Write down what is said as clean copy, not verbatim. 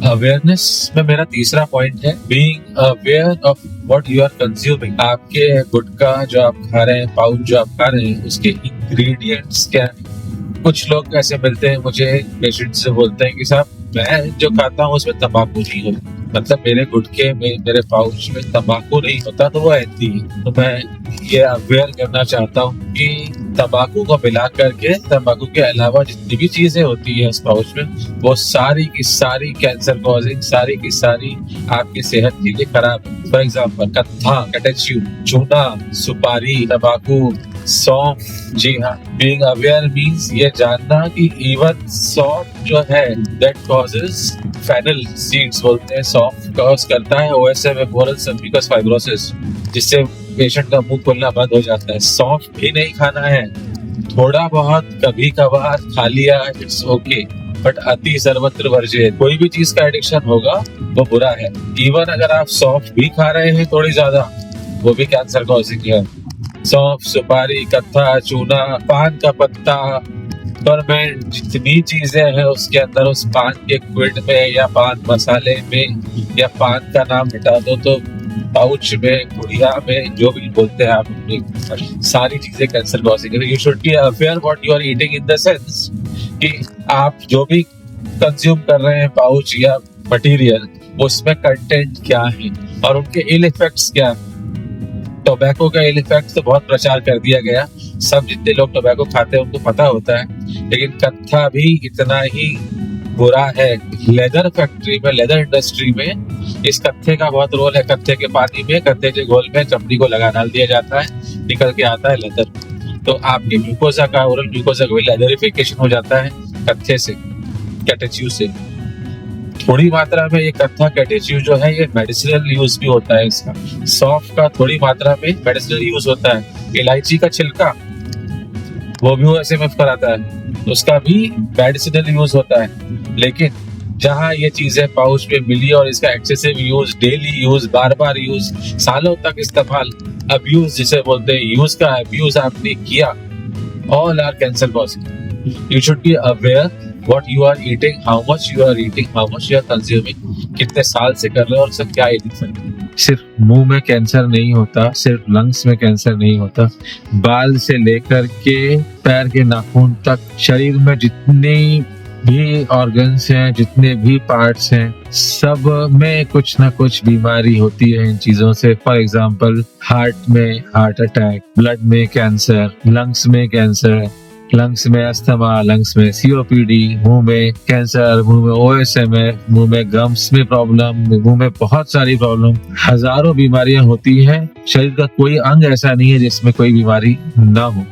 Awareness में मेरा तीसरा पॉइंट है being aware of what you are consuming. आपके गुटखा जो आप खा रहे हैं, पाउच जो आप खा रहे हैं, उसके इंग्रेडिएंट्स क्या हैं। कुछ लोग ऐसे मिलते हैं मुझे, पेशेंट से बोलते हैं कि साहब मैं जो खाता हूँ उसमें तंबाकू नहीं होता, मतलब मेरे गुटखे में, मेरे पाउच में तंबाकू नहीं होता, तो वो हेल्दी है। तो मैं ये अवेयर करना चाहता हूँ कि तंबाकू को मिला करके, तंबाकू के अलावा जितनी भी चीजें होती है उस पाउच में, वो सारी की सारी कैंसर कॉजिंग, सारी की सारी आपकी सेहत के लिए खराब है। फॉर एग्जाम्पल कत्था, कैटेच्यू, चूना, सुपारी, तंबाकू, सौंफ। जी हाँ, बीइंग अवेयर मीन्स ये जानना कि इवन सौंफ जो है दैट कॉजेज फेनल सीड्स, बोलते हैं सौंफ कॉज करता है OSM, ओरल सर्विकस फाइब्रोसिस, जिससे पेशेंट का मुंह खुलना बंद हो जाता है। सौंफ भी नहीं खाना है, थोड़ा बहुत कभी कभार खा लिया, इट्स ओके, बट अति सर्वत्र वर्ज्य। कोई भी चीज का एडिक्शन होगा वो बुरा है। इवन अगर आप सौंफ भी खा रहे हैं थोड़ी ज्यादा, वो भी कैंसर कॉजिंग है। सौंफ, सुपारी, कत्था, चूना, पान का पत्ता, फर्मेंट, जितनी चीजें हैं उसके अंदर, उस पान के क्विड में या पान मसाले में या पान का नाम हटा दो तो पाउच में, गुड़िया में, जो भी बोलते हैं आप, सारी चीजें कैंसर कॉजिंग है। You should be aware what you are eating, in the sense कि आप जो भी कंज्यूम कर रहे हैं पाउच या मटेरियल, उसमें कंटेंट क्या है और उनके इल इफेक्ट्स क्या है। टोबैको का इल इफेक्ट तो बहुत प्रचार कर दिया गया, सब जितने लोग टोबैको खाते हैं उनको पता होता है, लेकिन कत्था भी इतना ही बुरा है। लेदर फैक्ट्री में, लेदर इंडस्ट्री में इस कत्थे का बहुत रोल है। कत्थे के पानी में, कत्थे के घोल में चमड़ी को लगा डाल दिया जाता है, निकल के आता है लेदर। तो आपके ग्लूकोजा का, ओरल ग्लूकोजा का भी लेदरिफिकेशन हो जाता है कत्थे से, कैटेच्यू से। थोड़ी मात्रा में ये कत्था, कैटेच्यू जो है, ये मेडिसिनल यूज भी होता है इसका। सौंफ का थोड़ी मात्रा में मेडिसिनल यूज होता है। इलायची का छिलका, वो भी OSMF कराता है, उसका भी मेडिसिनल यूज होता है। लेकिन जहाँ ये चीजें पाउच में मिली और इसका एक्सेसिव यूज, डेली यूज, बार बार यूज, सालों तक इस्तेमाल, अब्यूज जिसे बोलते हैं, यूज का अब्यूज आपने किया, all are cancer causing. You should be aware what you are eating, how much you are eating, how much you are consuming, कितने साल से कर रहे हो और उसका क्या इफेक्ट है। सिर्फ मुंह में कैंसर नहीं होता, सिर्फ लंग्स में कैंसर नहीं होता, बाल से लेकर के पैर के नाखून तक, शरीर में जितने भी ऑर्गन्स हैं, जितने भी पार्ट्स हैं, सब में कुछ ना कुछ बीमारी होती है इन चीजों से। फॉर एग्जाम्पल हार्ट में हार्ट अटैक, ब्लड में कैंसर, लंग्स में कैंसर, लंग्स में अस्थमा, लंग्स में COPD, मुंह में कैंसर, मुंह में OSM, मुंह में गम्स में प्रॉब्लम, मुंह में बहुत सारी प्रॉब्लम, हजारों बीमारियां होती हैं। शरीर का कोई अंग ऐसा नहीं है जिसमें कोई बीमारी ना हो।